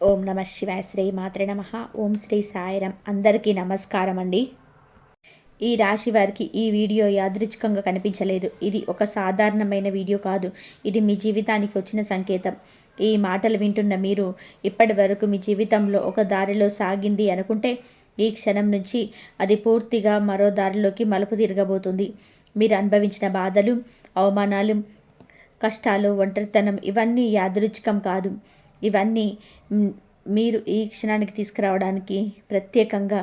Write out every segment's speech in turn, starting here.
ఓం నమ శివాయ. శ్రీ మాత్రే నమ. ఓం శ్రీ సాయిరం. అందరికీ నమస్కారం అండి. ఈ రాశి వారికి ఈ వీడియో యాదృచ్ఛికంగా కనిపించలేదు. ఇది ఒక సాధారణమైన వీడియో కాదు. ఇది మీ జీవితానికి వచ్చిన సంకేతం. ఈ మాటలు వింటున్న మీరు ఇప్పటి వరకు మీ జీవితంలో ఒక దారిలో సాగింది అనుకుంటే ఈ క్షణం నుంచి అది పూర్తిగా మరో దారిలోకి మలుపు తిరగబోతుంది. మీరు అనుభవించిన బాధలు, అవమానాలు, కష్టాలు, ఒంటరితనం ఇవన్నీ యాదృచ్ఛికం కాదు. ఇవన్నీ మీరు ఈ క్షణానికి తీసుకురావడానికి ప్రత్యేకంగా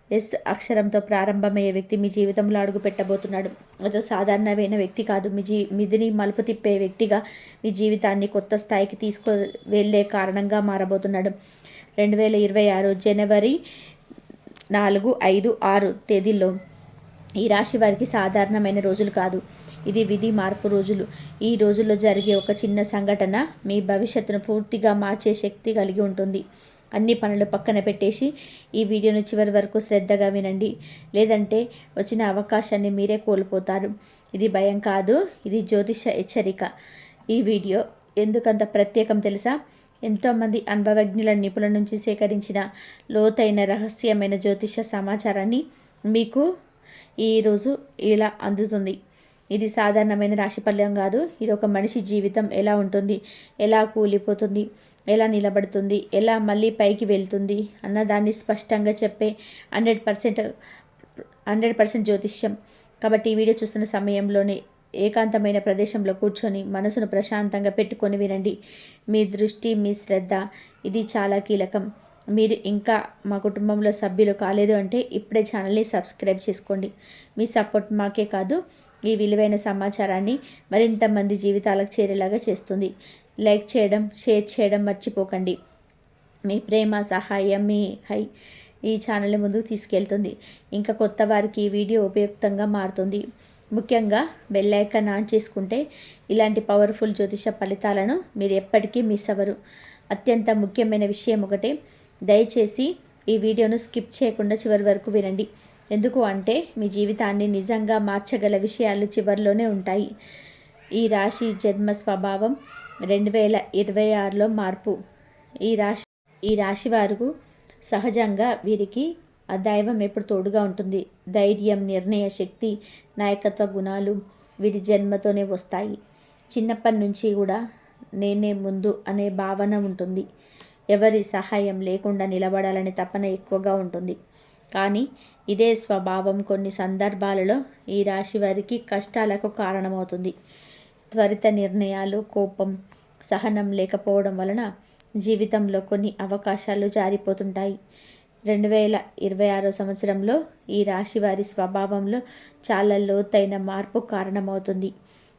ఎస్ అక్షరంతో ప్రారంభమయ్యే వ్యక్తి మీ జీవితంలో అడుగు పెట్టబోతున్నాడు. అదో సాధారణమైన వ్యక్తి కాదు. మిదిని మలుపు తిప్పే వ్యక్తిగా మీ జీవితాన్ని కొత్త స్థాయికి తీసుకు వెళ్ళే కారణంగా మారబోతున్నాడు. 2026 జనవరి 4, 5, 6 తేదీల్లో ఈ రాశి వారికి సాధారణమైన రోజులు కాదు. ఇది విధి మార్పు రోజులు. ఈ రోజుల్లో జరిగే ఒక చిన్న సంఘటన మీ భవిష్యత్తును పూర్తిగా మార్చే శక్తి కలిగి ఉంటుంది. అన్ని పనులు పక్కన పెట్టేసి ఈ వీడియోను చివరి వరకు శ్రద్ధగా వినండి. లేదంటే వచ్చిన అవకాశాన్ని మీరే కోల్పోతారు. ఇది భయం కాదు, ఇది జ్యోతిష హెచ్చరిక. ఈ వీడియో ఎందుకంత ప్రత్యేకం తెలుసా? ఎంతోమంది అనుభవజ్ఞుల నిపుణుల నుంచి సేకరించిన లోతైన రహస్యమైన జ్యోతిష సమాచారాన్ని మీకు ఈరోజు ఇలా అందుతుంది. ఇది సాధారణమైన రాశిఫలం కాదు. ఇది ఒక మనిషి జీవితం ఎలా ఉంటుంది, ఎలా కూలిపోతుంది, ఎలా నిలబడుతుంది, ఎలా మళ్ళీ పైకి వెళ్తుంది అన్నదాన్ని స్పష్టంగా చెప్పే 100% జ్యోతిష్యం. కాబట్టి ఈ వీడియో చూస్తున్న సమయంలోనే ఏకాంతమైన ప్రదేశంలో కూర్చొని మనసును ప్రశాంతంగా పెట్టుకొని వినండి. మీ దృష్టి, మీ శ్రద్ధ ఇది చాలా కీలకం. మీరు ఇంకా మా కుటుంబంలో సభ్యులు కాలేదు అంటే ఇప్పుడే ఛానల్ని సబ్స్క్రైబ్ చేసుకోండి. మీ సపోర్ట్ మాకే కాదు, ఈ విలువైన సమాచారాన్ని మరింత మంది జీవితాలకు చేరేలాగా చేస్తుంది. లైక్ చేయడం, షేర్ చేయడం మర్చిపోకండి. మీ ప్రేమ, సహాయం ఈ ఛానల్ ముందుకు తీసుకెళ్తుంది. ఇంకా కొత్త వారికి ఈ వీడియో ఉపయుక్తంగా మారుతుంది. ముఖ్యంగా బెల్ ఐకాన్ ఆన్ చేసుకుంటే ఇలాంటి పవర్ఫుల్ జ్యోతిష ఫలితాలను మీరు ఎప్పటికీ మిస్ అవ్వరు. అత్యంత ముఖ్యమైన విషయం ఒకటే, దయచేసి ఈ వీడియోను స్కిప్ చేయకుండా చివరి వరకు వినండి. ఎందుకు అంటే మీ జీవితాన్ని నిజంగా మార్చగల విషయాలు చివరిలోనే ఉంటాయి. ఈ రాశి జన్మ స్వభావం 2026లో మార్పు. ఈ రాశి వారు సహజంగా వీరికి ఆ దైవం ఎప్పుడు తోడుగా ఉంటుంది. ధైర్యం, నిర్ణయ శక్తి, నాయకత్వ గుణాలు వీరి జన్మతోనే వస్తాయి. చిన్నప్పటి నుంచి కూడా నేనే ముందు అనే భావన ఉంటుంది. ఎవరి సహాయం లేకుండా నిలబడాలనే తపన ఎక్కువగా ఉంటుంది. కానీ ఇదే స్వభావం కొన్ని సందర్భాలలో ఈ రాశి వారికి కష్టాలకు కారణమవుతుంది. త్వరిత నిర్ణయాలు, కోపం, సహనం లేకపోవడం వలన జీవితంలో కొన్ని అవకాశాలు జారిపోతుంటాయి. 2026 సంవత్సరంలో ఈ రాశి వారి స్వభావంలో చాలా లోతైన మార్పు కారణమవుతుంది.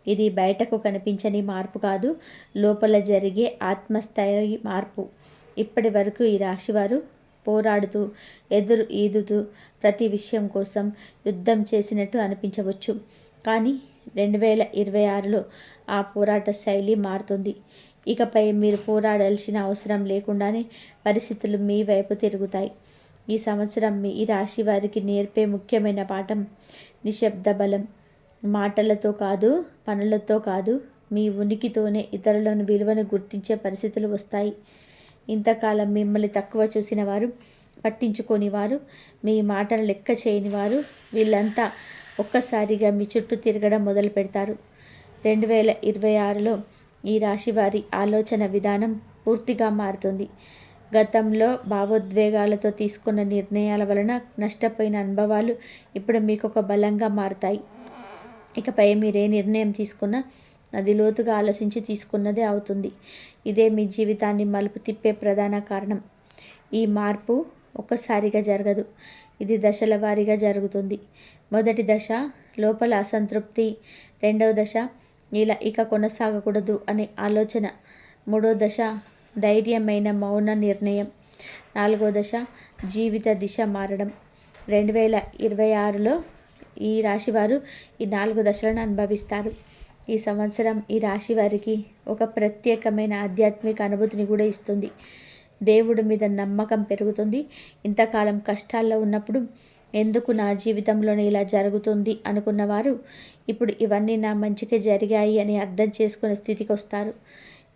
ఇది బయటకు కనిపించని మార్పు కాదు, లోపల జరిగే ఆత్మస్థాయి మార్పు. ఇప్పటి వరకు ఈ రాశివారు పోరాడుతూ, ఈదుతూ ప్రతి విషయం కోసం యుద్ధం చేసినట్టు అనిపించవచ్చు. కానీ 2026లో ఆ పోరాట శైలి మారుతుంది. ఇకపై మీరు పోరాడాల్సిన అవసరం లేకుండానే పరిస్థితులు మీ వైపు తిరుగుతాయి. ఈ సంవత్సరం ఈ రాశి వారికి నేర్పే ముఖ్యమైన పాఠం నిశ్శబ్ద బలం. మాటలతో కాదు, పనులతో కాదు, మీ ఉనికితోనే ఇతరులను విలువను గుర్తించే పరిస్థితులు వస్తాయి. ఇంతకాలం మిమ్మల్ని తక్కువ చూసిన వారు, పట్టించుకొని వారు, మీ మాటను లెక్క చేయని వారు, వీళ్ళంతా ఒక్కసారిగా మీ చుట్టూ తిరగడం మొదలు పెడతారు. 2026లో ఈ రాశి వారి ఆలోచన విధానం పూర్తిగా మారుతుంది. గతంలో భావోద్వేగాలతో తీసుకున్న నిర్ణయాల వలన నష్టపోయిన అనుభవాలు ఇప్పుడు మీకు ఒక బలంగా మారుతాయి. ఇకపై మీరే నిర్ణయం తీసుకున్నా అది లోతుగా ఆలోచించి తీసుకున్నదే అవుతుంది. ఇదే మీ జీవితాన్ని మలుపు తిప్పే ప్రధాన కారణం. ఈ మార్పు ఒక్కసారిగా జరగదు, ఇది దశల వారీగా జరుగుతుంది. మొదటి దశ లోపల అసంతృప్తి, రెండవ దశ ఇలా ఇక కొనసాగకూడదు అనే ఆలోచన, మూడో దశ ధైర్యమైన మౌన నిర్ణయం, నాలుగో దశ జీవిత దిశ మారడం. 2026లో ఈ రాశివారు ఈ 4 దశలను అనుభవిస్తారు. ఈ సంవత్సరం ఈ రాశి వారికి ఒక ప్రత్యేకమైన ఆధ్యాత్మిక అనుభూతిని కూడా ఇస్తుంది. దేవుడి మీద నమ్మకం పెరుగుతుంది. ఇంతకాలం కష్టాల్లో ఉన్నప్పుడు ఎందుకు నా జీవితంలోనే ఇలా జరుగుతుంది అనుకున్నవారు ఇప్పుడు ఇవన్నీ నా మంచికే జరిగాయి అని అర్థం చేసుకునే స్థితికి వస్తారు.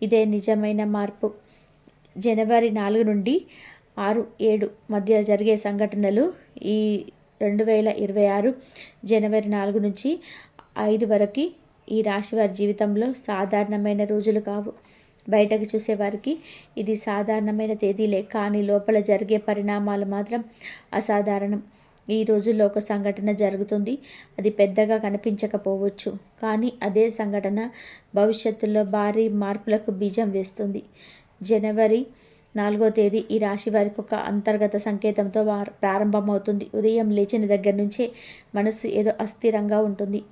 ఇదే నిజమైన మార్పు. జనవరి 4 నుండి 6, 7 మధ్య జరిగే సంఘటనలు ఈ 2026 జనవరి 4 నుంచి 5 వరకు ఈ రాశి వారి జీవితంలో సాధారణమైన రోజులు కావు. బయటకు చూసేవారికి ఇది సాధారణమైన తేదీలే, కానీ లోపల జరిగే పరిణామాలు మాత్రం అసాధారణం. ఈ రోజుల్లో ఒక సంఘటన జరుగుతుంది. అది పెద్దగా కనిపించకపోవచ్చు, కానీ అదే సంఘటన భవిష్యత్తులో భారీ మార్పులకు బీజం వేస్తుంది. జనవరి 4వ తేదీ ఈ రాశి వారికి ఒక అంతర్గత సంకేతంతో ప్రారంభమవుతుంది. ఉదయం లేచిన దగ్గర నుంచే మనసు ఏదో అస్థిరంగా ఉంటుంది.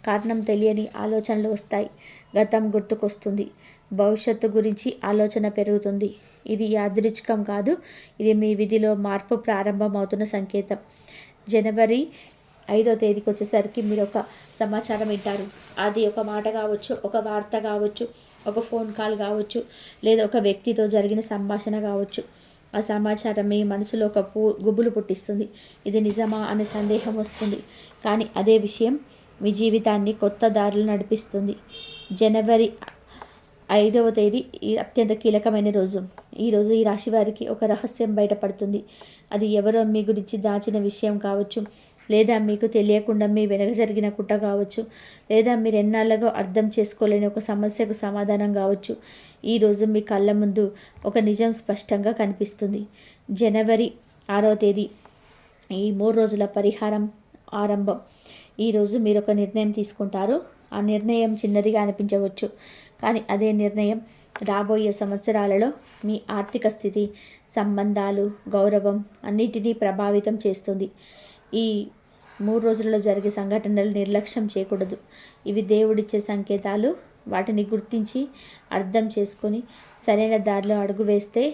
కారణం తెలియని ఆలోచనలు వస్తాయి. గతం గుర్తుకొస్తుంది. భవిష్యత్తు గురించి ఆలోచన పెరుగుతుంది. ఇది యాదృచ్ఛికం కాదు, ఇది మీ విధిలో మార్పు ప్రారంభమవుతున్న సంకేతం. జనవరి 5వ తేదీకి వచ్చేసరికి మీరు ఒక సమాచారం వింటారు. అది ఒక మాట కావచ్చు, ఒక వార్త కావచ్చు, ఒక ఫోన్ కాల్ కావచ్చు, లేదా ఒక వ్యక్తితో జరిగిన సంభాషణ కావచ్చు. ఆ సమాచారం మీ మనసులో ఒక గుబులు పుట్టిస్తుంది. ఇది నిజమా అనే సందేహం వస్తుంది, కానీ అదే విషయం మీ జీవితాన్ని కొత్త దారులు నడిపిస్తుంది. జనవరి 5వ తేదీ అత్యంత కీలకమైన రోజు. ఈరోజు ఈ రాశి వారికి ఒక రహస్యం బయటపడుతుంది. అది ఎవరో మీ గురించి దాచిన విషయం కావచ్చు, లేదా మీకు తెలియకుండా మీ వెనక జరిగిన కుట్ర కావచ్చు, లేదా మీరు ఎన్నాళ్ళగా అర్థం చేసుకోలేని ఒక సమస్యకు సమాధానం కావచ్చు. ఈరోజు మీ కళ్ళ ముందు ఒక నిజం స్పష్టంగా కనిపిస్తుంది. జనవరి 6వ తేదీ ఈ 3 రోజుల పరిహారం ఆరంభం. ఈరోజు మీరు ఒక నిర్ణయం తీసుకుంటారు. ఆ నిర్ణయం చిన్నదిగా అనిపించవచ్చు, కానీ అదే నిర్ణయం రాబోయే సంవత్సరాలలో మీ ఆర్థిక స్థితి, సంబంధాలు, గౌరవం అన్నిటినీ ప్రభావితం చేస్తుంది. ఈ 3 రోజులలో జరిగే సంఘటనలు నిర్లక్ష్యం చేయకూడదు. ఇవి దేవుడిచ్చే సంకేతాలు. వాటిని గుర్తించి అర్థం చేసుకొని సరైన దారిలో అడుగు వేస్తే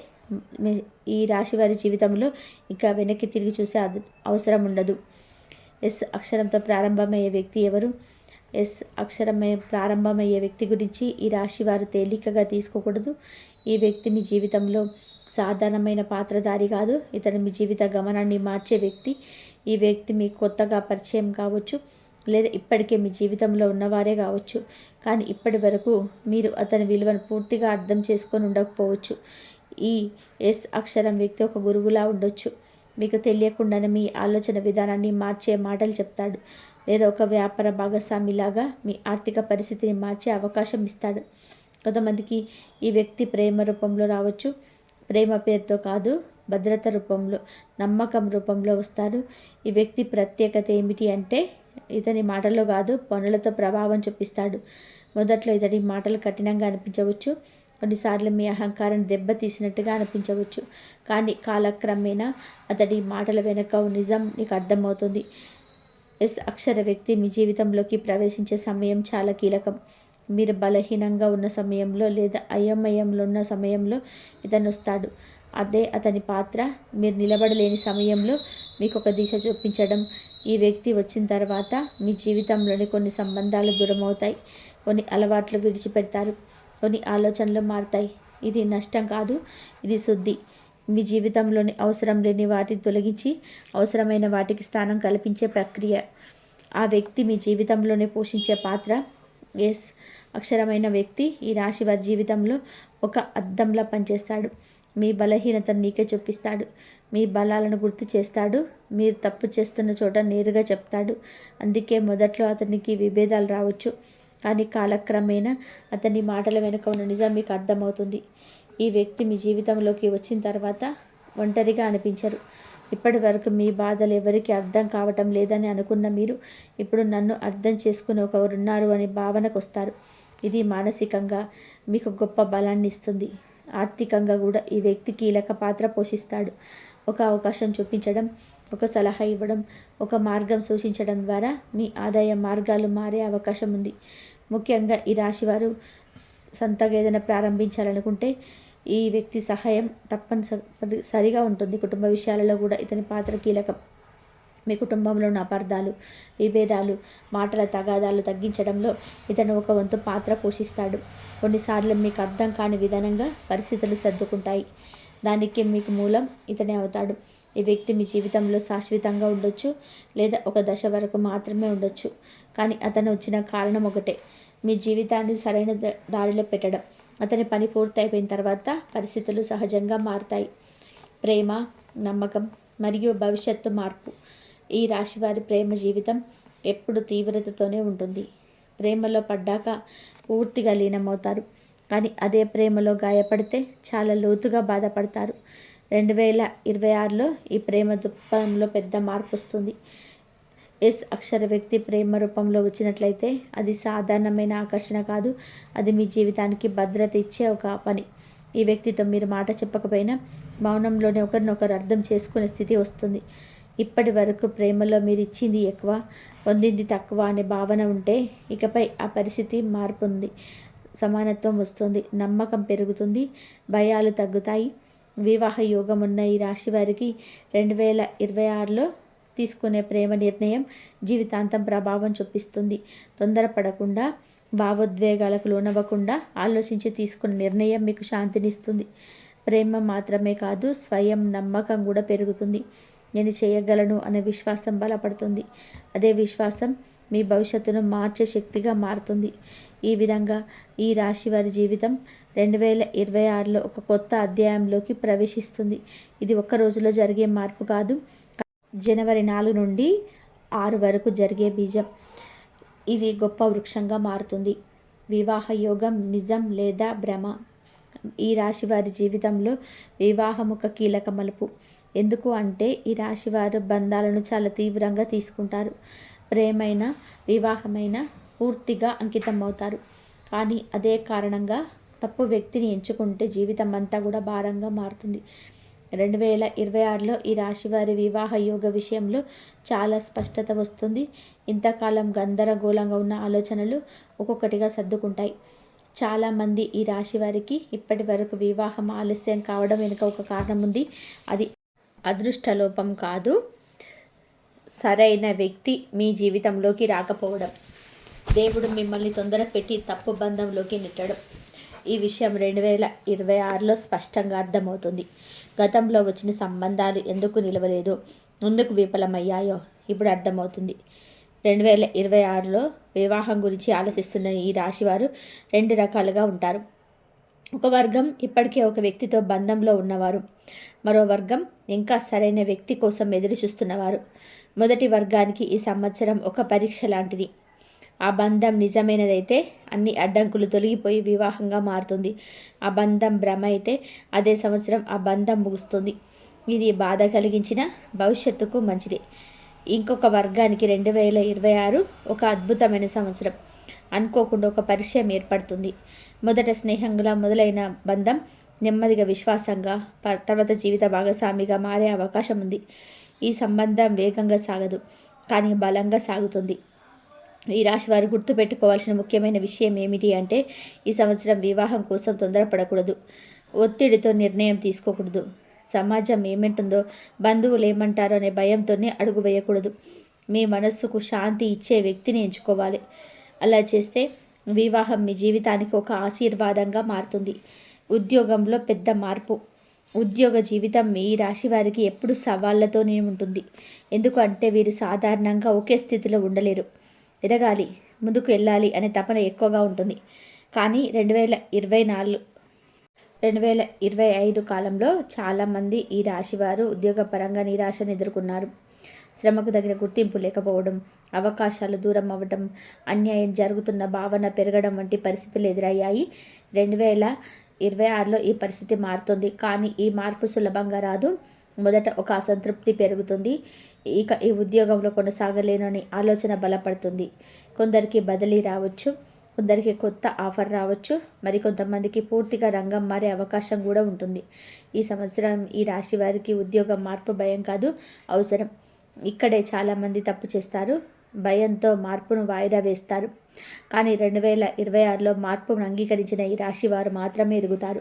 ఈ రాశి వారి జీవితంలో ఇంకా వెనక్కి తిరిగి చూసే అవసరం ఉండదు. ఎస్ అక్షరంతో ప్రారంభమయ్యే వ్యక్తి ఎవరు? ఎస్ అక్షరమే ప్రారంభమయ్యే వ్యక్తి గురించి ఈ రాశి వారు తేలికగా తీసుకోకూడదు. ఈ వ్యక్తి మీ జీవితంలో సాధారణమైన పాత్రధారి కాదు. ఇతను మీ జీవిత గమనాన్ని మార్చే వ్యక్తి. ఈ వ్యక్తి మీకు కొత్తగా పరిచయం కావచ్చు, లేదా ఇప్పటికే మీ జీవితంలో ఉన్నవారే కావచ్చు, కానీ ఇప్పటి వరకు మీరు అతని విలువను పూర్తిగా అర్థం చేసుకొని ఉండకపోవచ్చు. ఈ ఎస్ అక్షరం వ్యక్తి ఒక గురువులా ఉండొచ్చు. మీకు తెలియకుండానే మీ ఆలోచన విధానాన్ని మార్చే మాటలు చెప్తాడు, లేదా ఒక వ్యాపార భాగస్వామిలాగా మీ ఆర్థిక పరిస్థితిని మార్చే అవకాశం ఇస్తాడు. కొంతమందికి ఈ వ్యక్తి ప్రేమ రూపంలో రావచ్చు. ప్రేమ పేరుతో కాదు, భద్రత రూపంలో, నమ్మకం రూపంలో వస్తారు. ఈ వ్యక్తి ప్రత్యేకత ఏమిటి అంటే ఇతని మాటల్లో కాదు, పనులతో ప్రభావం చూపిస్తాడు. మొదట్లో ఇతడి మాటలు కఠినంగా అనిపించవచ్చు, కొన్నిసార్లు మీ అహంకారాన్ని దెబ్బతీసినట్టుగా అనిపించవచ్చు, కానీ కాలక్రమేణా అతడి మాటల వెనుక నిజం నీకు అర్థమవుతుంది. ఎస్ అక్షర వ్యక్తి మీ జీవితంలోకి ప్రవేశించే సమయం చాలా కీలకం. మీరు బలహీనంగా ఉన్న సమయంలో లేదా అయోమయంలో ఉన్న సమయంలో ఇతను వస్తాడు. అదే అతని పాత్ర. మీరు నిలబడలేని సమయంలో మీకు ఒక దిశ చూపించడం. ఈ వ్యక్తి వచ్చిన తర్వాత మీ జీవితంలోని కొన్ని సంబంధాలు దూరమవుతాయి, కొన్ని అలవాట్లు విడిచిపెడతారు, కొన్ని ఆలోచనలు మారుతాయి. ఇది నష్టం కాదు, ఇది శుద్ధి. మీ జీవితంలోని అవసరం లేని వాటిని తొలగించి అవసరమైన వాటికి స్థానం కల్పించే ప్రక్రియ. ఆ వ్యక్తి మీ జీవితంలోనే పోషించే పాత్ర. ఎస్ అక్షరమైన వ్యక్తి ఈ రాశి వారి జీవితంలో ఒక అద్దంలా పనిచేస్తాడు. మీ బలహీనతను నీకే చూపిస్తాడు, మీ బలాలను గుర్తు చేస్తాడు, మీరు తప్పు చేస్తున్న చోట నేరుగా చెప్తాడు. అందుకే మొదట్లో అతనికి విభేదాలు రావచ్చు, కానీ కాలక్రమేణా అతని మాటల వెనుక ఉన్న నిజం మీకు అర్థమవుతుంది. ఈ వ్యక్తి మీ జీవితంలోకి వచ్చిన తర్వాత ఒంటరిగా అనిపించరు. ఇప్పటి వరకు మీ బాధలు ఎవరికి అర్థం కావటం లేదని అనుకున్న మీరు ఇప్పుడు నన్ను అర్థం చేసుకుని ఒకరున్నారు అనే భావనకు వస్తారు. ఇది మానసికంగా మీకు గొప్ప బలాన్ని ఇస్తుంది. ఆర్థికంగా కూడా ఈ వ్యక్తి కీలక పాత్ర పోషిస్తాడు. ఒక అవకాశం చూపించడం, ఒక సలహా ఇవ్వడం, ఒక మార్గం సూచించడం ద్వారా మీ ఆదాయ మార్గాలు మారే అవకాశం ఉంది. ముఖ్యంగా ఈ రాశివారు సొంతగా ఏదైనా ప్రారంభించాలనుకుంటే ఈ వ్యక్తి సహాయం తప్పనిసరిగా ఉంటుంది. కుటుంబ విషయాలలో కూడా ఇతని పాత్ర కీలకం. మీ కుటుంబంలో ఉన్న అపార్థాలు, విభేదాలు, మాటల తగాదాలు తగ్గించడంలో ఇతను ఒక వంతు పాత్ర పోషిస్తాడు. కొన్నిసార్లు మీకు అర్థం కాని విధానంగా పరిస్థితులు సర్దుకుంటాయి. దానికి మీకు మూలం ఇతనే అవుతాడు. ఈ వ్యక్తి మీ జీవితంలో శాశ్వతంగా ఉండొచ్చు, లేదా ఒక దశ వరకు మాత్రమే ఉండొచ్చు, కానీ అతను వచ్చిన కారణం ఒకటే, మీ జీవితాన్ని సరైన దారిలో పెట్టడం. అతని పని పూర్తయిపోయిన తర్వాత పరిస్థితులు సహజంగా మారుతాయి. ప్రేమ, నమ్మకం మరియు భవిష్యత్తు మార్పు. ఈ రాశివారి ప్రేమ జీవితం ఎప్పుడు తీవ్రతతోనే ఉంటుంది. ప్రేమలో పడ్డాక పూర్తిగా లీనమవుతారు, కానీ అదే ప్రేమలో గాయపడితే చాలా లోతుగా బాధపడతారు. 2026లో ఈ ప్రేమ దృక్పథంలో పెద్ద మార్పు వస్తుంది. ఎస్ అక్షర వ్యక్తి ప్రేమ రూపంలో వచ్చినట్లయితే అది సాధారణమైన ఆకర్షణ కాదు, అది మీ జీవితానికి భద్రత ఇచ్చే ఒక పని. ఈ వ్యక్తితో మీరు మాట చెప్పకపోయినా మౌనంలోనే ఒకరినొకరు అర్థం చేసుకునే స్థితి వస్తుంది. ఇప్పటి వరకు ప్రేమలో మీరు ఇచ్చింది ఎక్కువ, పొందింది తక్కువ అనే భావన ఉంటే ఇకపై ఆ పరిస్థితి మారుతుంది. సమానత్వం వస్తుంది, నమ్మకం పెరుగుతుంది, భయాలు తగ్గుతాయి. వివాహ యోగం ఉన్న ఈ రాశి వారికి 2026లో తీసుకునే ప్రేమ నిర్ణయం జీవితాంతం ప్రభావం చూపిస్తుంది. తొందరపడకుండా, భావోద్వేగాలకు లోనవ్వకుండా ఆలోచించి తీసుకున్న నిర్ణయం మీకు శాంతినిస్తుంది. ప్రేమ మాత్రమే కాదు, స్వయం నమ్మకం కూడా పెరుగుతుంది. నేను చేయగలను అనే విశ్వాసం బలపడుతుంది. అదే విశ్వాసం మీ భవిష్యత్తును మార్చే శక్తిగా మారుతుంది. ఈ విధంగా ఈ రాశి వారి జీవితం 2026లో ఒక కొత్త అధ్యాయంలోకి ప్రవేశిస్తుంది. ఇది ఒక్క రోజులో జరిగే మార్పు కాదు, జనవరి 4 నుండి 6 వరకు జరిగే బీజం. ఇది గొప్ప వృక్షంగా మారుతుంది. వివాహ యోగం నిజం లేదా భ్రమ? ఈ రాశి వారి జీవితంలో వివాహం ఒక కీలక మలుపు. ఎందుకు అంటే ఈ రాశివారు బంధాలను చాలా తీవ్రంగా తీసుకుంటారు. ప్రేమైన, వివాహమైన పూర్తిగా అంకితం అవుతారు. కానీ అదే కారణంగా తప్పు వ్యక్తిని ఎంచుకుంటే జీవితం అంతా కూడా భారంగా మారుతుంది. 2026లో ఈ రాశివారి వివాహ యోగ విషయంలో చాలా స్పష్టత వస్తుంది. ఇంతకాలం గందరగోళంగా ఉన్న ఆలోచనలు ఒక్కొక్కటిగా సర్దుకుంటాయి. చాలామంది ఈ రాశి వారికి ఇప్పటి వరకు వివాహం ఆలస్యం కావడం వెనుక ఒక కారణం ఉంది. అది అదృష్టలోపం కాదు, సరైన వ్యక్తి మీ జీవితంలోకి రాకపోవడం. దేవుడు మిమ్మల్ని తొందర పెట్టి తప్పు బంధంలోకి నెట్టడం. ఈ విషయం 2026లో స్పష్టంగా అర్థమవుతుంది. గతంలో వచ్చిన సంబంధాలు ఎందుకు నిలవలేదో, ఎందుకు విఫలమయ్యాయో ఇప్పుడు అర్థమవుతుంది. 2026లో వివాహం గురించి ఆలోచిస్తున్న ఈ రాశివారు 2 రకాలుగా ఉంటారు. ఒక వర్గం ఇప్పటికే ఒక వ్యక్తితో బంధంలో ఉన్నవారు, మరో వర్గం ఇంకా సరైన వ్యక్తి కోసం ఎదురు చూస్తున్నవారు. మొదటి వర్గానికి ఈ సంవత్సరం ఒక పరీక్ష లాంటిది. ఆ బంధం నిజమైనదైతే అన్ని అడ్డంకులు తొలగిపోయి వివాహంగా మారుతుంది. ఆ బంధం భ్రమ అయితే అదే సంవత్సరం ఆ బంధం ముగుస్తుంది. ఇది బాధ కలిగించిన భవిష్యత్తుకు మంచిది. ఇంకొక వర్గానికి 2026 ఒక అద్భుతమైన సంవత్సరం. అనుకోకుండా ఒక పరిచయం ఏర్పడుతుంది. మొదట స్నేహంగా మొదలైన బంధం నెమ్మదిగా విశ్వాసంగా, తర్వాత జీవిత భాగస్వామిగా మారే అవకాశం ఉంది. ఈ సంబంధం వేగంగా సాగదు, కానీ బలంగా సాగుతుంది. ఈ రాశి వారు గుర్తుపెట్టుకోవాల్సిన ముఖ్యమైన విషయం ఏమిటి అంటే, ఈ సంవత్సరం వివాహం కోసం తొందరపడకూడదు, ఒత్తిడితో నిర్ణయం తీసుకోకూడదు, సమాజం ఏమంటుందో, బంధువులు ఏమంటారో అనే భయంతోనే అడుగు వేయకూడదు. మీ మనస్సుకు శాంతి ఇచ్చే వ్యక్తిని ఎంచుకోవాలి. అలా చేస్తే వివాహం మీ జీవితానికి ఒక ఆశీర్వాదంగా మారుతుంది. ఉద్యోగంలో పెద్ద మార్పు. ఉద్యోగ జీవితం మీ రాశి వారికి ఎప్పుడు సవాళ్లతోనే ఉంటుంది. ఎందుకంటే వీరు సాధారణంగా ఒకే స్థితిలో ఉండలేరు. ఎదగాలి, ముందుకు వెళ్ళాలి అనే తపన ఎక్కువగా ఉంటుంది. కానీ 2025 కాలంలో చాలామంది ఈ రాశివారు ఉద్యోగపరంగా నిరాశను ఎదుర్కొన్నారు. శ్రమకు తగిన గుర్తింపు లేకపోవడం, అవకాశాలు దూరం అవ్వడం, అన్యాయం జరుగుతున్న భావన పెరగడం వంటి పరిస్థితులు ఎదురయ్యాయి. 2026లో ఈ పరిస్థితి మారుతుంది. కానీ ఈ మార్పు సులభంగా రాదు. మొదట ఒక అసంతృప్తి పెరుగుతుంది. ఇక ఈ ఉద్యోగంలో కొనసాగలేనని ఆలోచన బలపడుతుంది. కొందరికి బదిలీ రావచ్చు, కొందరికి కొత్త ఆఫర్ రావచ్చు, మరి కొంతమందికి పూర్తిగా రంగం మారే అవకాశం కూడా ఉంటుంది. ఈ సంవత్సరం ఈ రాశి వారికి ఉద్యోగం మార్పు భయం కాదు, అవసరం. ఇక్కడే చాలామంది తప్పు చేస్తారు. భయంతో మార్పును వాయిదా వేస్తారు. కానీ 2026లో మార్పును అంగీకరించిన ఈ రాశి వారు మాత్రమే ఎదుగుతారు.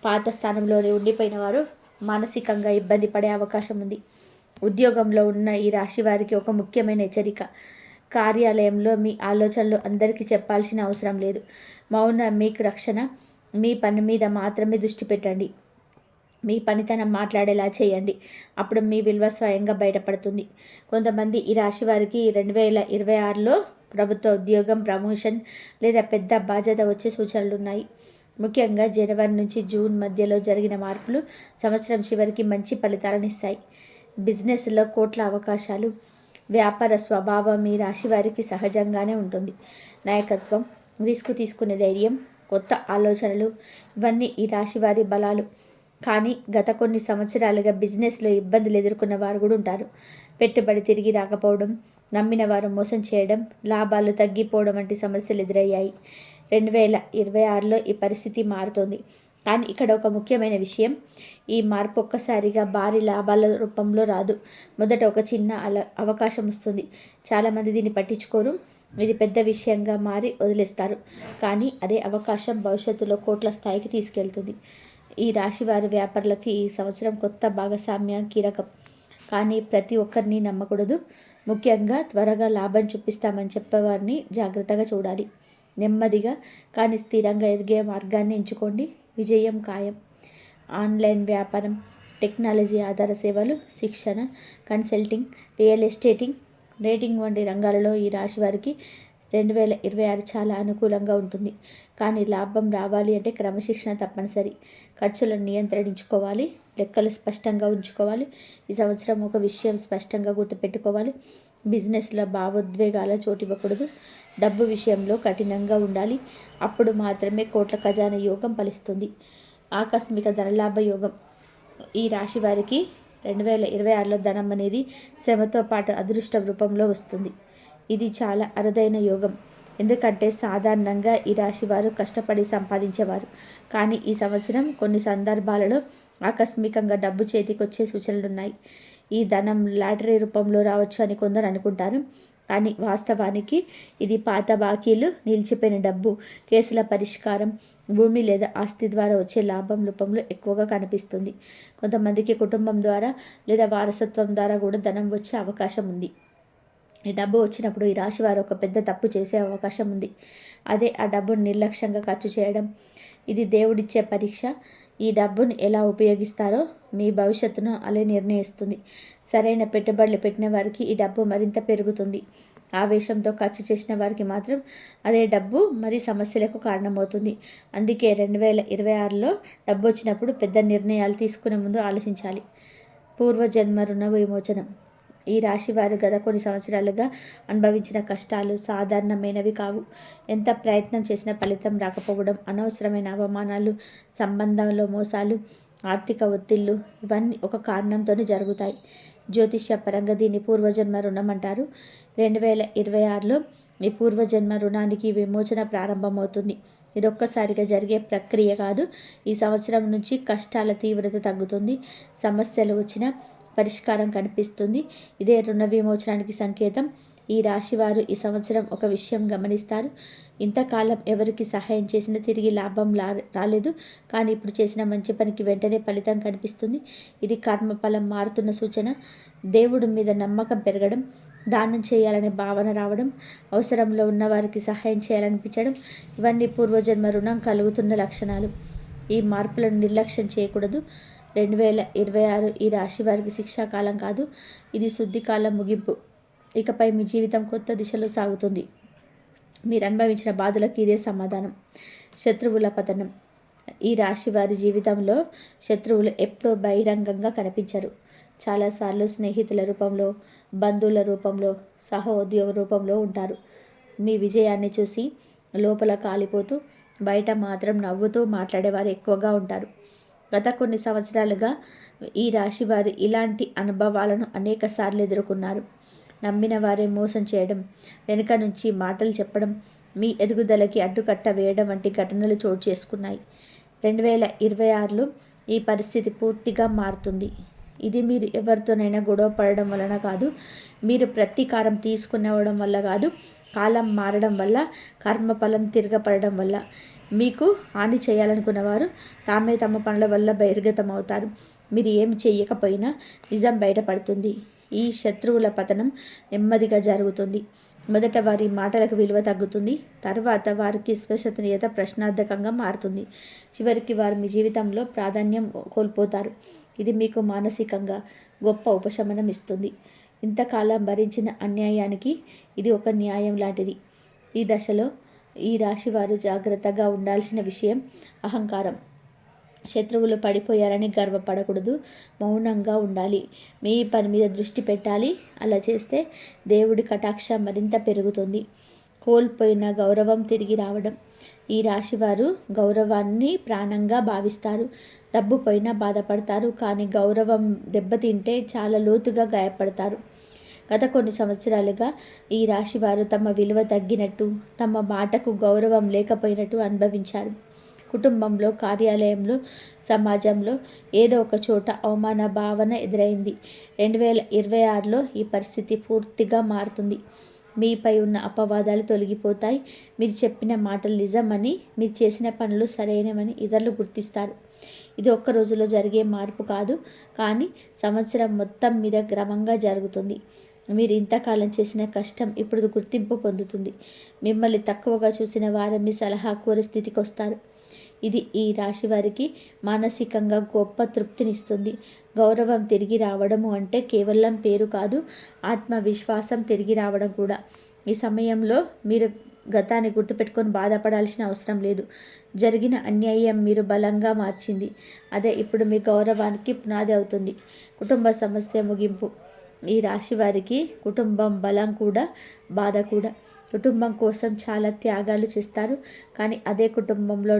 పాత స్థానంలోనే ఉండిపోయిన వారు మానసికంగా ఇబ్బంది పడే అవకాశం ఉంది. ఉద్యోగంలో ఉన్న ఈ రాశి వారికి ఒక ముఖ్యమైన హెచ్చరిక. కార్యాలయంలో మీ ఆలోచనలు అందరికీ చెప్పాల్సిన అవసరం లేదు. మౌనం మీకు రక్షణ. మీ పని మీద మాత్రమే దృష్టి పెట్టండి. మీ పనితనం మాట్లాడేలా చేయండి. అప్పుడు మీ విలువ స్వయంగా బయటపడుతుంది. కొంతమంది ఈ రాశి వారికి 2026లో ప్రభుత్వ ఉద్యోగం, ప్రమోషన్ లేదా పెద్ద బాధ్యత వచ్చే సూచనలు ఉన్నాయి. ముఖ్యంగా జనవరి నుంచి జూన్ మధ్యలో జరిగిన మార్పులు సంవత్సరం చివరికి మంచి ఫలితాలను ఇస్తాయి. బిజినెస్లో కోట్ల అవకాశాలు. వ్యాపార స్వభావం ఈ రాశి వారికి సహజంగానే ఉంటుంది. నాయకత్వం, రిస్క్ తీసుకునే ధైర్యం, కొత్త ఆలోచనలు ఇవన్నీ ఈ రాశి వారి బలాలు. కానీ గత కొన్ని సంవత్సరాలుగా బిజినెస్లో ఇబ్బందులు ఎదుర్కొన్న వారు కూడా ఉంటారు. పెట్టుబడి తిరిగి రాకపోవడం, నమ్మిన వారు మోసం చేయడం, లాభాలు తగ్గిపోవడం వంటి సమస్యలు ఎదురయ్యాయి. 2026లో ఈ పరిస్థితి మారుతోంది. కానీ ఇక్కడ ఒక ముఖ్యమైన విషయం, ఈ మార్పు ఒక్కసారిగా భారీ లాభాల రూపంలో రాదు. మొదట ఒక చిన్న అవకాశం వస్తుంది. చాలామంది దీన్ని పట్టించుకోరు. ఇది పెద్ద విషయంగా మారి వదిలేస్తారు. కానీ అదే అవకాశం భవిష్యత్తులో కోట్ల స్థాయికి తీసుకెళ్తుంది. ఈ రాశి వారి వ్యాపారులకు ఈ సంవత్సరం కొత్త భాగస్వామ్యం కీలకం. కానీ ప్రతి ఒక్కరిని నమ్మకూడదు. ముఖ్యంగా త్వరగా లాభం చూపిస్తామని చెప్పేవారిని జాగ్రత్తగా చూడాలి. నెమ్మదిగా కానీ స్థిరంగా ఎదిగే మార్గాన్ని ఎంచుకోండి. విజయం ఖాయం. ఆన్లైన్ వ్యాపారం, టెక్నాలజీ ఆధార సేవలు, శిక్షణ, కన్సల్టింగ్, రియల్ ఎస్టేటింగ్, రేటింగ్ వంటి రంగాలలో ఈ రాశి వారికి 2026 చాలా అనుకూలంగా ఉంటుంది. కానీ లాభం రావాలి అంటే క్రమశిక్షణ తప్పనిసరి. ఖర్చులను నియంత్రించుకోవాలి, లెక్కలు స్పష్టంగా ఉంచుకోవాలి. ఈ సంవత్సరం ఒక విషయం స్పష్టంగా గుర్తుపెట్టుకోవాలి, బిజినెస్లో భావోద్వేగాల చోటివ్వకూడదు. డబ్బు విషయంలో కఠినంగా ఉండాలి. అప్పుడు మాత్రమే కోట్ల ఖజానా యోగం ఫలిస్తుంది. ఆకస్మిక ధనలాభ యోగం. ఈ రాశి వారికి 2026లో ధనం అనేది శ్రమతో పాటు అదృష్ట రూపంలో వస్తుంది. ఇది చాలా అరుదైన యోగం. ఎందుకంటే సాధారణంగా ఈ రాశి వారు కష్టపడి సంపాదించేవారు. కానీ ఈ సంవత్సరం కొన్ని సందర్భాలలో ఆకస్మికంగా డబ్బు చేతికి వచ్చే సూచనలున్నాయి. ఈ ధనం లాటరీ రూపంలో రావచ్చు అని కొందరు అనుకుంటారు. కానీ వాస్తవానికి ఇది పాత బాకీలు, నిలిచిపోయిన డబ్బు, కేసుల పరిష్కారం, భూమి లేదా ఆస్తి ద్వారా వచ్చే లాభం రూపంలో ఎక్కువగా కనిపిస్తుంది. కొంతమందికి కుటుంబం ద్వారా లేదా వారసత్వం ద్వారా కూడా ధనం వచ్చే అవకాశం ఉంది. ఈ డబ్బు వచ్చినప్పుడు ఈ రాశి వారు ఒక పెద్ద తప్పు చేసే అవకాశం ఉంది. అదే ఆ డబ్బును నిర్లక్ష్యంగా ఖర్చు చేయడం. ఇది దేవుడిచ్చే పరీక్ష. ఈ డబ్బును ఎలా ఉపయోగిస్తారో మీ భవిష్యత్తును అలా నిర్ణయిస్తుంది. సరైన పెట్టుబడులు పెట్టిన వారికి ఈ డబ్బు మరింత పెరుగుతుంది. ఆవేశంతో ఖర్చు చేసిన వారికి మాత్రం అదే డబ్బు మరి సమస్యలకు కారణమవుతుంది. అందుకే 2026లో డబ్బు వచ్చినప్పుడు పెద్ద నిర్ణయాలు తీసుకునే ముందు ఆలోచించాలి. పూర్వజన్మ రుణ విమోచనం. ఈ రాశి వారు గత కొన్ని సంవత్సరాలుగా అనుభవించిన కష్టాలు సాధారణమైనవి కావు. ఎంత ప్రయత్నం చేసినా ఫలితం రాకపోవడం, అనవసరమైన అవమానాలు, సంబంధంలో మోసాలు, ఆర్థిక ఒత్తిళ్లు ఇవన్నీ ఒక కారణంతోనే జరుగుతాయి. జ్యోతిష్య పరంగా దీన్ని పూర్వజన్మ రుణం అంటారు. 2026లో ఈ పూర్వజన్మ రుణానికి విమోచన ప్రారంభమవుతుంది. ఇది ఒక్కసారిగా జరిగే ప్రక్రియ కాదు. ఈ సంవత్సరం నుంచి కష్టాల తీవ్రత తగ్గుతుంది. సమస్యలు వచ్చినా పరిష్కారం కనిపిస్తుంది. ఇదే రుణ విమోచనానికి సంకేతం. ఈ రాశివారు ఈ సంవత్సరం ఒక విషయం గమనిస్తారు. ఇంతకాలం ఎవరికి సహాయం చేసినా తిరిగి లాభం రాలేదు. కానీ ఇప్పుడు చేసిన మంచి పనికి వెంటనే ఫలితం కనిపిస్తుంది. ఇది కర్మఫలం మారుతున్న సూచన. దేవుడి మీద నమ్మకం పెరగడం, దానం చేయాలనే భావన రావడం, అవసరంలో ఉన్న వారికి సహాయం చేయాలనిపించడం ఇవన్నీ పూర్వజన్మ రుణం కలుగుతున్న లక్షణాలు. ఈ మార్పులను నిర్లక్ష్యం చేయకూడదు. 2026 ఈ రాశి వారికి శిక్షాకాలం కాదు, ఇది శుద్ధికాలం ముగింపు. ఇకపై మీ జీవితం కొత్త దిశలో సాగుతుంది. మీరు అనుభవించిన బాధలకు ఇదే సమాధానం. శత్రువుల పతనం. ఈ రాశి వారి జీవితంలో శత్రువులు ఎప్పుడూ బహిరంగంగా కనిపించరు. చాలాసార్లు స్నేహితుల రూపంలో, బంధువుల రూపంలో, సహోద్యోగ రూపంలో ఉంటారు. మీ విజయాన్ని చూసి లోపల కాలిపోతూ బయట మాత్రం నవ్వుతూ మాట్లాడేవారు ఎక్కువగా ఉంటారు. గత కొన్ని సంవత్సరాలుగా ఈ రాశి వారు ఇలాంటి అనుభవాలను అనేక సార్లు ఎదుర్కొన్నారు. నమ్మిన వారే మోసం చేయడం, వెనుక నుంచి మాటలు చెప్పడం, మీ ఎదుగుదలకి అడ్డుకట్ట వేయడం వంటి ఘటనలు చోటు చేసుకున్నాయి. 2026లో ఈ పరిస్థితి పూర్తిగా మారుతుంది. ఇది మీరు ఎవరితోనైనా గొడవ పడడం వలన కాదు, మీరు ప్రతీకారం తీసుకునేవడం వల్ల కాదు, కాలం మారడం వల్ల, కర్మఫలం తిరగపడడం వల్ల. మీకు హాని చేయాలనుకున్న వారు తామే తమ పనుల వల్ల బహిర్గతం అవుతారు. మీరు ఏమి చేయకపోయినా నిజం బయటపడుతుంది. ఈ శత్రువుల పతనం నెమ్మదిగా జరుగుతుంది. మొదట వారి మాటలకు విలువ తగ్గుతుంది. తర్వాత వారికి విశ్వసనీయత ప్రశ్నార్థకంగా మారుతుంది. చివరికి వారు మీ జీవితంలో ప్రాధాన్యం కోల్పోతారు. ఇది మీకు మానసికంగా గొప్ప ఉపశమనం ఇస్తుంది. ఇంతకాలం భరించిన అన్యాయానికి ఇది ఒక న్యాయం లాంటిది. ఈ దశలో ఈ రాశి వారు జాగ్రత్తగా ఉండాల్సిన విషయం అహంకారం. శత్రువులు పడిపోయారని గర్వపడకూడదు, మౌనంగా ఉండాలి, మీ పని మీద దృష్టి పెట్టాలి. అలా చేస్తే దేవుడి కటాక్షం మరింత పెరుగుతుంది. కోల్పోయిన గౌరవం తిరిగి రావడం. ఈ రాశివారు గౌరవాన్ని ప్రాణంగా భావిస్తారు. డబ్బు పోయినా బాధపడతారు, కానీ గౌరవం దెబ్బతింటే చాలా లోతుగా గాయపడతారు. గత కొన్ని సంవత్సరాలుగా ఈ రాశివారు తమ విలువ తగ్గినట్టు, తమ మాటకు గౌరవం లేకపోయినట్టు అనుభవించారు. కుటుంబంలో, కార్యాలయంలో, సమాజంలో ఏదో ఒక చోట అవమాన భావన ఎదురైంది. 2026లో ఈ పరిస్థితి పూర్తిగా మారుతుంది. మీపై ఉన్న అపవాదాలు తొలగిపోతాయి. మీరు చెప్పిన మాటలు నిజమని, మీరు చేసిన పనులు సరైనవని ఇతరులు గుర్తిస్తారు. ఇది ఒక్క రోజులో జరిగే మార్పు కాదు, కానీ సంవత్సరం మొత్తం మీద క్రమంగా జరుగుతుంది. మీరు ఇంతకాలం చేసిన కష్టం ఇప్పుడు గుర్తింపు పొందుతుంది. మిమ్మల్ని తక్కువగా చూసిన వారు మీ సలహా కోరే స్థితికి వస్తారు. ఇది ఈ రాశి వారికి మానసికంగా గొప్ప తృప్తినిస్తుంది. గౌరవం తిరిగి రావడము అంటే కేవలం పేరు కాదు, ఆత్మవిశ్వాసం తిరిగి రావడం కూడా. ఈ సమయంలో మీరు గతాన్ని గుర్తుపెట్టుకొని బాధపడాల్సిన అవసరం లేదు. జరిగిన అన్యాయం మీరు బలంగా మార్చింది. అదే ఇప్పుడు మీ గౌరవానికి పునాది అవుతుంది. కుటుంబ సమస్య ముగింపు. ఈ రాశి వారికి కుటుంబం బలం కూడా, బాధ కూడా. కుటుంబం కోసం చాలా త్యాగాలు చేస్తారు, కానీ అదే కుటుంబంలో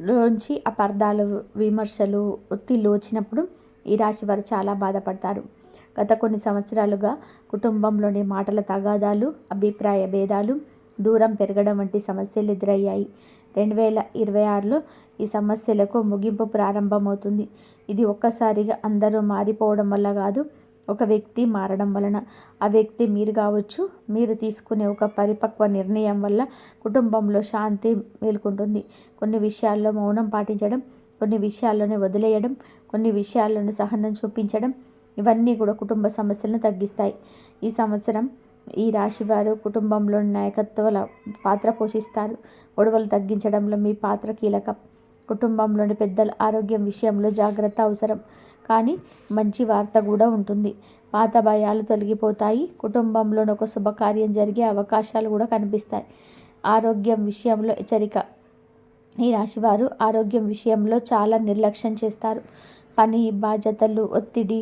నుంచి అపార్థాలు, విమర్శలు, ఒత్తిళ్ళు వచ్చినప్పుడు ఈ రాశి వారు చాలా బాధపడతారు. గత కొన్ని సంవత్సరాలుగా కుటుంబంలోని మాటల తగాదాలు, అభిప్రాయ భేదాలు, దూరం పెరగడం వంటి సమస్యలు ఎదురయ్యాయి. 2026లో ఈ సమస్యలకు ముగింపు ప్రారంభమవుతుంది. ఇది ఒక్కసారిగా అందరూ మారిపోవడం వల్ల కాదు, ఒక వ్యక్తి మారడం వలన. ఆ వ్యక్తి మీరు కావచ్చు. మీరు తీసుకునే ఒక పరిపక్వ నిర్ణయం వల్ల కుటుంబంలో శాంతి మేలుకుంటుంది. కొన్ని విషయాల్లో మౌనం పాటించడం, కొన్ని విషయాల్లోనే వదిలేయడం, కొన్ని విషయాల్లోనే సహనం చూపించడం, ఇవన్నీ కూడా కుటుంబ సమస్యలను తగ్గిస్తాయి. ఈ సంవత్సరం ఈ రాశివారు కుటుంబంలోని నాయకత్వాల పాత్ర పోషిస్తారు. గొడవలు తగ్గించడంలో మీ పాత్ర కీలకం. కుటుంబంలోని పెద్దల ఆరోగ్యం విషయంలో జాగ్రత్త అవసరం, కానీ మంచి వార్త కూడా ఉంటుంది. పాత భయాలు తొలగిపోతాయి. కుటుంబంలోని ఒక శుభకార్యం జరిగే అవకాశాలు కూడా కనిపిస్తాయి. ఆరోగ్యం విషయంలో హెచ్చరిక. ఈ రాశివారు ఆరోగ్యం విషయంలో చాలా నిర్లక్ష్యం చేస్తారు. పని, బాధ్యతలు, ఒత్తిడి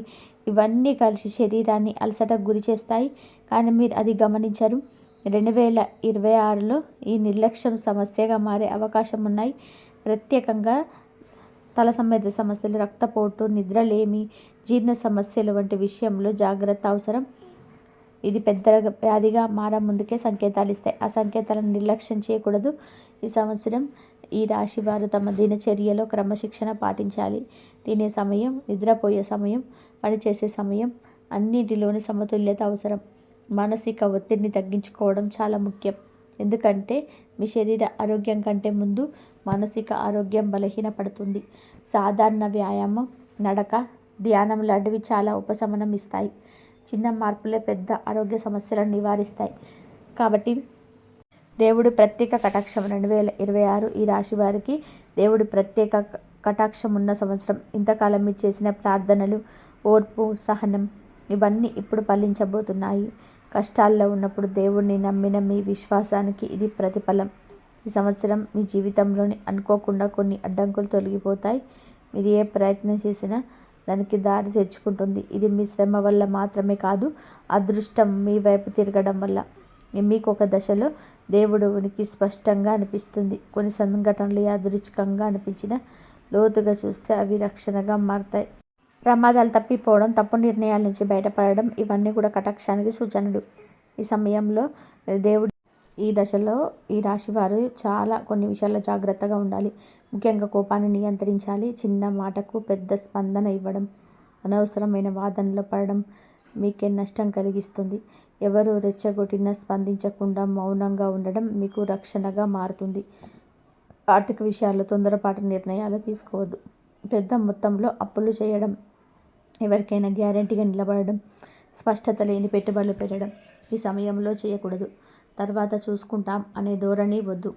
ఇవన్నీ కలిసి శరీరాన్ని అలసటకు గురి చేస్తాయి, కానీ మీరు అది గమనించరు. 2026లో ఈ నిర్లక్ష్యం సమస్యగా మారే అవకాశం ఉన్నాయి. ప్రత్యేకంగా తల సంబంధిత సమస్యలు, రక్తపోటు, నిద్రలేమి, జీర్ణ సమస్యలు వంటి విషయంలో జాగ్రత్త అవసరం. ఇది పెద్ద వ్యాధిగా ముందుకే సంకేతాలు ఇస్తాయి. ఆ సంకేతాలను నిర్లక్ష్యం చేయకూడదు. ఈ సంవత్సరం ఈ రాశి వారు తమ దినచర్యలో క్రమశిక్షణ పాటించాలి. తినే సమయం, నిద్రపోయే సమయం, పనిచేసే సమయం అన్నిటిలోని సమతుల్యత అవసరం. మానసిక ఒత్తిడిని తగ్గించుకోవడం చాలా ముఖ్యం. ఎందుకంటే మీ శరీర ఆరోగ్యం కంటే ముందు మానసిక ఆరోగ్యం బలహీనపడుతుంది. సాధారణ వ్యాయామం, నడక, ధ్యానం లాంటివి చాలా ఉపశమనం ఇస్తాయి. చిన్న మార్పులే పెద్ద ఆరోగ్య సమస్యలను నివారిస్తాయి. కాబట్టి దేవుడి ప్రత్యేక కటాక్షం 2026 ఈ రాశి వారికి దేవుడి ప్రత్యేక కటాక్షం ఉన్న సంవత్సరం. ఇంతకాలం మీరు చేసిన ప్రార్థనలు, ఓర్పు, సహనం ఇవన్నీ ఇప్పుడు ఫలించబోతున్నాయి. కష్టాల్లో ఉన్నప్పుడు దేవుడిని నమ్మిన మీ విశ్వాసానికి ఇది ప్రతిఫలం. ఈ సంవత్సరం మీ జీవితంలోని అనుకోకుండా కొన్ని అడ్డంకులు తొలగిపోతాయి. మీరు ఏ ప్రయత్నం చేసినా దానికి దారి తెరుచుకుంటుంది. ఇది మీ శ్రమ వల్ల మాత్రమే కాదు, అదృష్టం మీ వైపు తిరగడం వల్ల. మీకు ఒక దశలో దేవుడు ఉనికి స్పష్టంగా అనిపిస్తుంది. కొన్ని సంఘటనలు యాదృచ్ఛికంగా అనిపించిన లోతుగా చూస్తే అవి రక్షణగా మారతాయి. ప్రమాదాలు తప్పిపోవడం, తప్పు నిర్ణయాల నుంచి బయటపడడం ఇవన్నీ కూడా కటాక్షానికి సూచనలు. ఈ సమయంలో దేవుడు ఈ దశలో ఈ రాశివారు చాలా కొన్ని విషయాల్లో జాగ్రత్తగా ఉండాలి. ముఖ్యంగా కోపాన్ని నియంత్రించాలి. చిన్న మాటకు పెద్ద స్పందన ఇవ్వడం, అనవసరమైన వాదనలో పడడం మీకే నష్టం కలిగిస్తుంది. ఎవరు రెచ్చగొట్టినా స్పందించకుండా మౌనంగా ఉండడం మీకు రక్షణగా మారుతుంది. ఆర్థిక విషయాల్లో తొందరపాటు నిర్ణయాలు తీసుకోవద్దు. పెద్ద మొత్తంలో అప్పులు చేయడం, ఎవరికైనా గ్యారెంటీగా నిలబడడం, స్పష్టత లేని పెట్టుబడులు పెట్టడం ఈ సమయంలో చేయకూడదు. తర్వాత చూసుకుంటాం అనే ధోరణి వద్దు.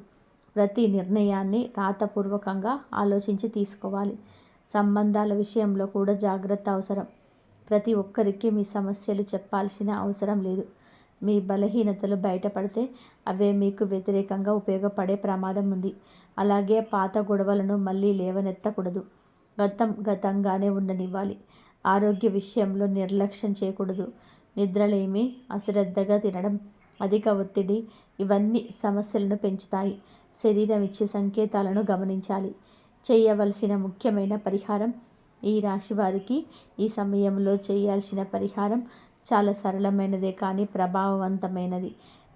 ప్రతి నిర్ణయాన్ని రాతపూర్వకంగా ఆలోచించి తీసుకోవాలి. సంబంధాల విషయంలో కూడా జాగ్రత్త అవసరం. ప్రతి ఒక్కరికి మీ సమస్యలు చెప్పాల్సిన అవసరం లేదు. మీ బలహీనతలు బయటపడితే అవే మీకు వ్యతిరేకంగా ఉపయోగపడే ప్రమాదం ఉంది. అలాగే పాత గొడవలను మళ్ళీ లేవనెత్తకూడదు. గతంగానే ఉండనివ్వాలి. ఆరోగ్య విషయంలో నిర్లక్ష్యం చేయకూడదు. నిద్రలేమి, అశ్రద్ధగా తినడం, అధిక ఒత్తిడి ఇవన్నీ సమస్యలను పెంచుతాయి. శరీరం ఇచ్చే సంకేతాలను గమనించాలి. చేయవలసిన ముఖ్యమైన పరిహారం. ఈ రాశి వారికి ఈ సమయంలో చేయాల్సిన పరిహారం చాలా సరళమైనదే కానీ ప్రభావవంతమైనది.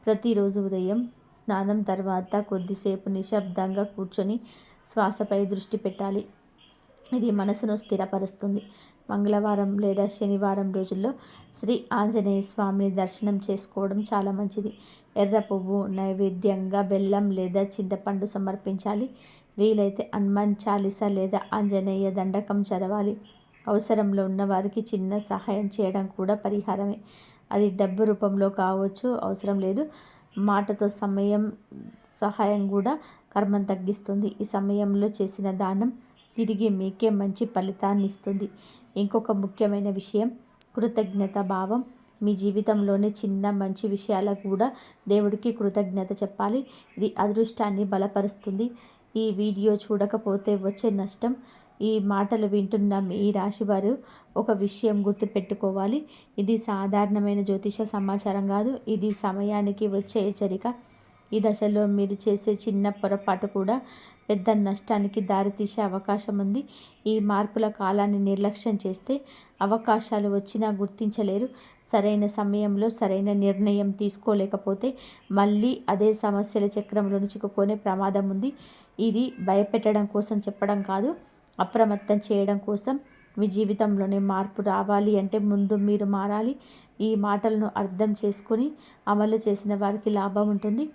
ప్రతిరోజు ఉదయం స్నానం తర్వాత కొద్దిసేపు నిశ్శబ్దంగా కూర్చొని శ్వాసపై దృష్టి పెట్టాలి. ఇది మనసును స్థిరపరుస్తుంది. మంగళవారం లేదా శనివారం రోజుల్లో శ్రీ ఆంజనేయ స్వామిని దర్శనం చేసుకోవడం చాలా మంచిది. ఎర్ర పువ్వు నైవేద్యంగా బెల్లం లేదా చింతపండు సమర్పించాలి. వీలైతే హనుమాన్ చాలీసా లేదా ఆంజనేయ దండకం చదవాలి. అవసరంలో ఉన్న వారికి చిన్న సహాయం చేయడం కూడా పరిహారమే. అది డబ్బు రూపంలో కావచ్చు, అవసరం లేదు. మాటతో సహాయం కూడా కర్మం తగ్గిస్తుంది. ఈ సమయంలో చేసిన దానం తిరిగి మీకే మంచి ఫలితాన్ని ఇస్తుంది. ఇంకొక ముఖ్యమైన విషయం, కృతజ్ఞత భావం. మీ జీవితంలోని చిన్న మంచి రాశివాలకు కూడా దేవుడికి కృతజ్ఞత చెప్పాలి. ఇది అదృష్టాన్ని బలపరుస్తుంది. ఈ వీడియో చూడకపోతే వచ్చే నష్టం. ఈ మాటలు వింటున్న మీ రాశివారు ఒక విషయం గుర్తుపెట్టుకోవాలి. ఇది సాధారణమైన జ్యోతిష సమాచారం కాదు. ఇది సమయానికి వచ్చే హెచ్చరిక. ఈ దశలో మీరు చేసే చిన్న పొరపాటు కూడా పెద్ద నష్టానికి దారితీసే అవకాశం ఉంది. ఈ మార్పుల కాలాన్ని నిర్లక్ష్యం చేస్తే అవకాశాలు వచ్చినా గుర్తించలేరు. సరైన సమయంలో సరైన నిర్ణయం తీసుకోలేకపోతే మళ్ళీ అదే సమస్యల చక్రంలో చిక్కుకునే ప్రమాదం ఉంది. ఇది భయపెట్టడం కోసం చెప్పడం కాదు, అప్రమత్తం చేయడం కోసం. మీ జీవితంలోనే మార్పు రావాలి అంటే ముందు మీరు మారాలి. ఈ మాటలను అర్థం చేసుకొని అమలు చేసిన వారికి లాభం ఉంటుంది.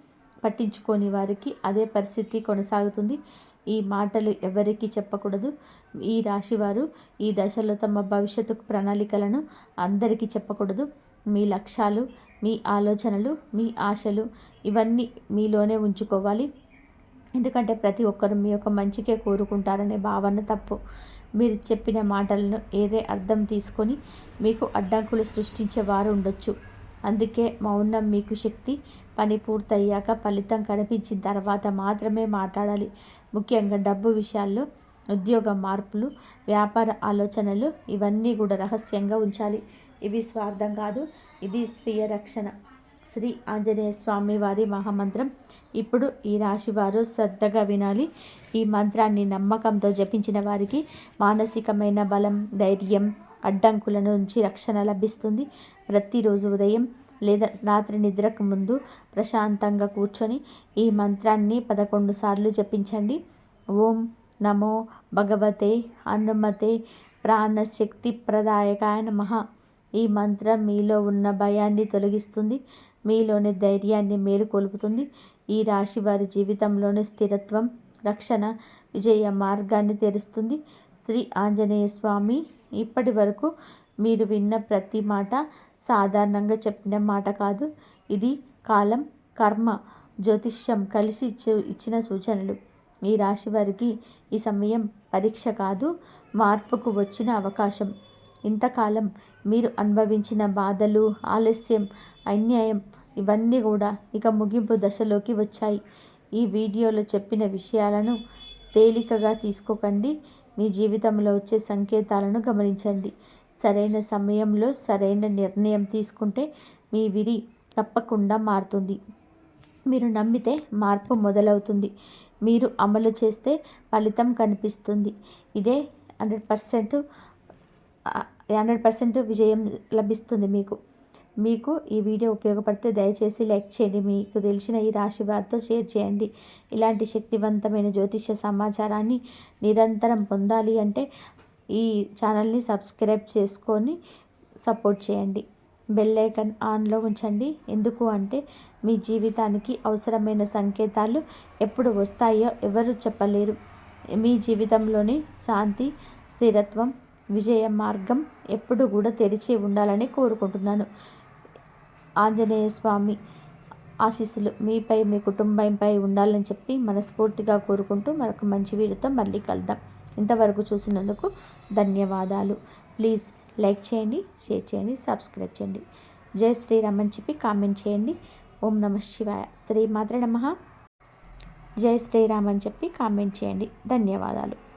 పట్టించుకోని వారికి అదే పరిస్థితి కొనసాగుతుంది. ఈ మాటలు ఎవరికి చెప్పకూడదు. ఈ రాశివారు ఈ దశలో తమ భవిష్యత్తు ప్రణాళికలను అందరికీ చెప్పకూడదు. మీ లక్ష్యాలు, మీ ఆలోచనలు, మీ ఆశలు ఇవన్నీ మీలోనే ఉంచుకోవాలి. ఎందుకంటే ప్రతి ఒక్కరు మీ యొక్క మంచికే కోరుకుంటారనే భావన తప్పు. మీరు చెప్పిన మాటలను ఏదే అర్థం తీసుకొని మీకు అడ్డంకులు సృష్టించే వారు ఉండొచ్చు. అందుకే మౌనం మీకు శక్తి. పని పూర్తయ్యాక ఫలితం కనిపించిన తర్వాత మాత్రమే మాట్లాడాలి. ముఖ్యంగా డబ్బు విషయాల్లో, ఉద్యోగ మార్పులు, వ్యాపార ఆలోచనలు ఇవన్నీ కూడా రహస్యంగా ఉంచాలి. ఇవి స్వార్థం కాదు, ఇది స్వీయ రక్షణ. శ్రీ ఆంజనేయ స్వామి వారి మహామంత్రం. ఇప్పుడు ఈ రాశి వారు శ్రద్ధగా వినాలి. ఈ మంత్రాన్ని నమ్మకంతో జపించిన వారికి మానసికమైన బలం, ధైర్యం, అడ్డంకుల నుంచి రక్షణ లభిస్తుంది. ప్రతిరోజు ఉదయం లేదా రాత్రి నిద్రకు ముందు ప్రశాంతంగా కూర్చొని ఈ మంత్రాన్ని 11 సార్లు జపించండి. ఓం నమో భగవతే హనుమతే ప్రాణశక్తి ప్రదాయకాయ నమః. ఈ మంత్రం మీలో ఉన్న భయాన్ని తొలగిస్తుంది, మీలోని ధైర్యాన్ని మేలుకొల్పుతుంది. ఈ రాశి వారి జీవితంలోని స్థిరత్వం, రక్షణ, విజయ మార్గాన్ని తెరుస్తుంది. శ్రీ ఆంజనేయ స్వామి, ఇప్పటి వరకు మీరు విన్న ప్రతి మాట సాధారణంగా చెప్పిన మాట కాదు. ఇది కాలం, కర్మ, జ్యోతిష్యం కలిసి ఇచ్చిన సూచనలు. ఈ రాశి వారికి ఈ సమయం పరీక్ష కాదు, మార్పుకు వచ్చిన అవకాశం. ఇంతకాలం మీరు అనుభవించిన బాధలు, ఆలస్యం, అన్యాయం ఇవన్నీ కూడా ఇక ముగింపు దశలోకి వచ్చాయి. ఈ వీడియోలో చెప్పిన విషయాలను తేలికగా తీసుకోకండి. మీ జీవితంలో వచ్చే సంకేతాలను గమనించండి. సరైన సమయంలో సరైన నిర్ణయం తీసుకుంటే మీ విధి తప్పకుండా మారుతుంది. మీరు నమ్మితే మార్పు మొదలవుతుంది. మీరు అమలు చేస్తే ఫలితం కనిపిస్తుంది. ఇదే 100% విజయం లభిస్తుంది మీకు ఈ వీడియో ఉపయోగపడితే దయచేసి లైక్ చేయండి. మీకు తెలిసిన ఈ రాశి వారితో షేర్ చేయండి. ఇలాంటి శక్తివంతమైన జ్యోతిష్య సమాచారాన్ని నిరంతరం పొందాలి అంటే ఈ ఛానల్ని సబ్స్క్రైబ్ చేసుకొని సపోర్ట్ చేయండి. బెల్ ఐకాన్ ఆన్లో ఉంచండి. ఎందుకు అంటే మీ జీవితానికి అవసరమైన సంకేతాలు ఎప్పుడు వస్తాయో ఎవరు చెప్పలేరు. మీ జీవితంలోని శాంతి, స్థిరత్వం, విజయ మార్గం ఎప్పుడు కూడా తెరిచి ఉండాలని కోరుకుంటున్నాను. ఆంజనేయ స్వామి ఆశీస్సులు మీపై, మీ కుటుంబంపై ఉండాలని చెప్పి మనస్ఫూర్తిగా కోరుకుంటూ మరొక మంచి వీడియోతో మళ్ళీ కలుద్దాం. ఇంతవరకు చూసినందుకు ధన్యవాదాలు. ప్లీజ్ లైక్ చేయండి, షేర్ చేయండి, సబ్స్క్రైబ్ చేయండి. జై శ్రీరామ్ అని చెప్పి కామెంట్ చేయండి. ఓం నమః శివాయ. శ్రీమాత్రే నమః. జై శ్రీరామ్ అని చెప్పి కామెంట్ చేయండి. ధన్యవాదాలు.